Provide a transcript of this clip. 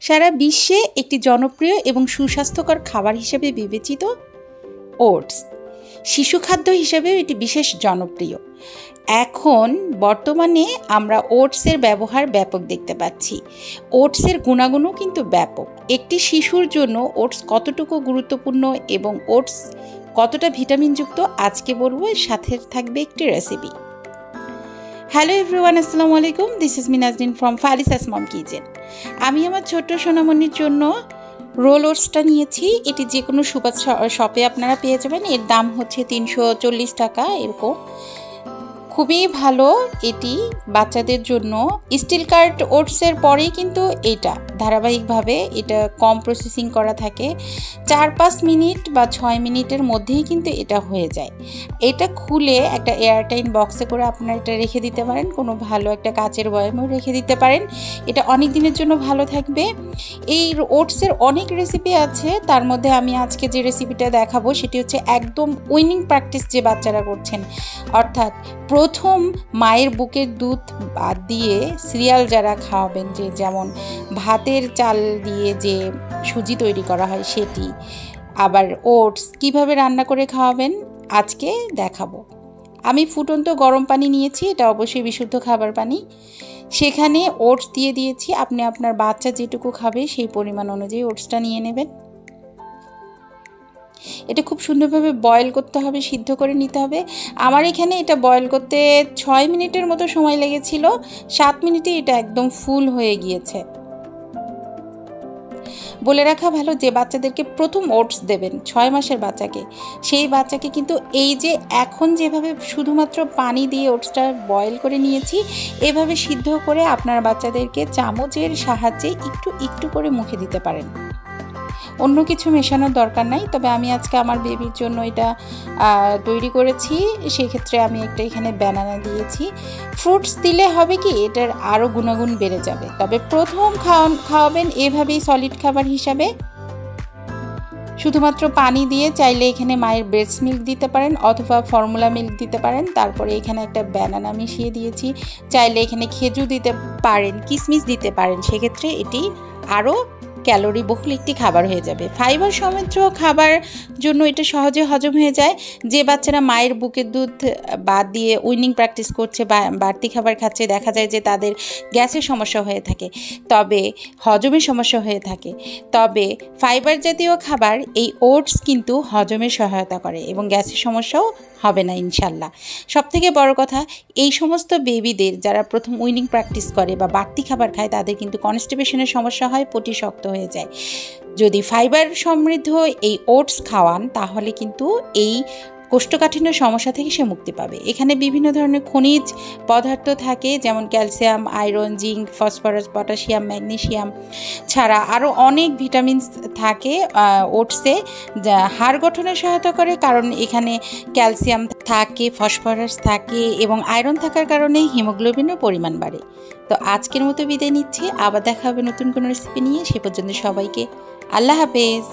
সারা বিশ্বে একটি জনপ্রিয় এবং সুস্বাস্থ্যকর খাবার হিসেবে বিবেচিত ওটস শিশু খাদ্য হিসেবেও এটি বিশেষ জনপ্রিয়। এখন বর্তমানে আমরা ওটসের ব্যবহার ব্যাপক দেখতে পাচ্ছি। ওটসের গুণাগুণও কিন্তু ব্যাপক। একটি শিশুর জন্য ওটস কতটুকু গুরুত্বপূর্ণ এবং ওটস কতটা ভিটামিনযুক্ত আজকে বলবো, এর সাথে থাকবে একটি রেসিপি। হ্যালো এভরিওয়ান, আসসালামু আলাইকুম। This is me Nazrin from Farisa's mom kitchen. আমি আমার ছোট্ট সোনামণির জন্য রোল ওটসটা নিয়েছি। এটি যে কোনো সুপার শপে আপনারা পেয়ে যাবেন। এর দাম হচ্ছে 340 টাকা এরকম। খুবই ভালো এটি বাচ্চাদের জন্য। স্টিল কার্ট ওটসের পরেই কিন্তু এটা ধারাবাহিকভাবে এটা কম প্রসেসিং করা থাকে। 4-5 মিনিট বা 6 মিনিটের মধ্যেই কিন্তু এটা হয়ে যায়। এটা খুলে একটা এয়ারটাইট বক্সে করে আপনারা এটা রেখে দিতে পারেন, কোনো ভালো একটা কাচের বয়ামেও রেখে দিতে পারেন। এটা অনেক দিনের জন্য ভালো থাকবে। এই ওটসের অনেক রেসিপি আছে, তার মধ্যে আমি আজকে যে রেসিপিটা দেখাবো সেটি হচ্ছে একদম উইনিং প্র্যাকটিস যে বাচ্চারা করছেন, অর্থাৎ প্রথম মায়ের বুকের দুধ বাদ দিয়ে সিরিয়াল যারা খাওয়াবেন, যে যেমন ভাতের চাল দিয়ে যে সুজি তৈরি করা হয় সেটি, আবার ওটস কিভাবে রান্না করে খাওয়াবেন আজকে দেখাবো। আমি ফুটন্ত গরম পানি নিয়েছি, এটা অবশ্যই বিশুদ্ধ খাবার পানি। সেখানে ওটস দিয়ে দিয়েছি। আপনি আপনার বাচ্চা যেটুকু খাবে সেই পরিমাণ অনুযায়ী ওটসটা নিয়ে নেবেন। এটা খুব সুন্দরভাবে বয়েল করতে হবে, সিদ্ধ করে নিতে হবে। আমার এখানে এটা বয়েল করতে 6 মিনিটের মতো সময় লেগেছিল। 7 মিনিটে এটা একদম ফুল হয়ে গিয়েছে। বলে রাখা ভালো, যে বাচ্চাদেরকে প্রথম ওটস দেবেন 6 মাসের বাচ্চাকে, সেই বাচ্চাকে কিন্তু এই যে এখন যেভাবে শুধুমাত্র পানি দিয়ে ওটসটা বয়েল করে নিয়েছি, এভাবে সিদ্ধ করে আপনার বাচ্চাদেরকে চামচের সাহায্যে একটু একটু করে মুখে দিতে পারেন। অন্য কিছু মেশানোর দরকার নাই। তবে আমি আজকে আমার বেবির জন্য এটা তৈরি করেছি, সেক্ষেত্রে আমি একটা এখানে ব্যানানা দিয়েছি। ফ্রুটস দিলে হবে কি, এটার আরও গুণাগুণ বেড়ে যাবে। তবে প্রথম খাওয়াবেন এভাবেই সলিড খাবার হিসাবে, শুধুমাত্র পানি দিয়ে। চাইলে এখানে মায়ের ব্রেস্ট মিল্ক দিতে পারেন অথবা ফর্মুলা মিল্ক দিতে পারেন। তারপরে এখানে একটা ব্যানানা মিশিয়ে দিয়েছি। চাইলে এখানে খেজুর দিতে পারেন, কিশমিশ দিতে পারেন। সেক্ষেত্রে এটি আরও ক্যালোরি বহুল একটি খাবার হয়ে যাবে। ফাইবার সমৃদ্ধ খাবার জন্য এটা সহজে হজম হয়ে যায়। যে বাচ্চারা মায়ের বুকের দুধ বাদ দিয়ে উইনিং প্র্যাকটিস করছে বা বাড়তি খাবার খাচ্ছে, দেখা যায় যে তাদের গ্যাসের সমস্যা হয়ে থাকে, তবে হজমের সমস্যা হয়ে থাকে। তবে ফাইবার জাতীয় খাবার এই ওটস কিন্তু হজমের সহায়তা করে এবং গ্যাসের সমস্যাও হবে না ইনশাল্লাহ। সবথেকে বড় কথা, এই সমস্ত বেবিদের যারা প্রথম উইনিং প্র্যাকটিস করে বা বাড়তি খাবার খায়, তাদের কিন্তু কনস্টিপেশনের সমস্যা হয়, পটি শক্ত হয়ে যায়। যদি ফাইবার সমৃদ্ধ এই ওটস খাওয়ান, তাহলে কিন্তু এই কোষ্ঠকাঠিন্য সমস্যা থেকে সে মুক্তি পাবে। এখানে বিভিন্ন ধরনের খনিজ পদার্থ থাকে, যেমন calcium, iron, zinc, phosphorus, potassium, magnesium ছাড়া আরও অনেক ভিটামিনস থাকে ওটসে, যা হাড় গঠনে সহায়তা করে, কারণ এখানে ক্যালসিয়াম থাকে, ফসফরাস থাকে এবং আয়রন থাকার কারণে হিমোগ্লোবিনের পরিমাণ বাড়ে। তো আজকের মতো বিদায় নিচ্ছি, আবার দেখা হবে নতুন কোনো রেসিপি নিয়ে। সে পর্যন্ত সবাইকে আল্লাহ হাফেজ।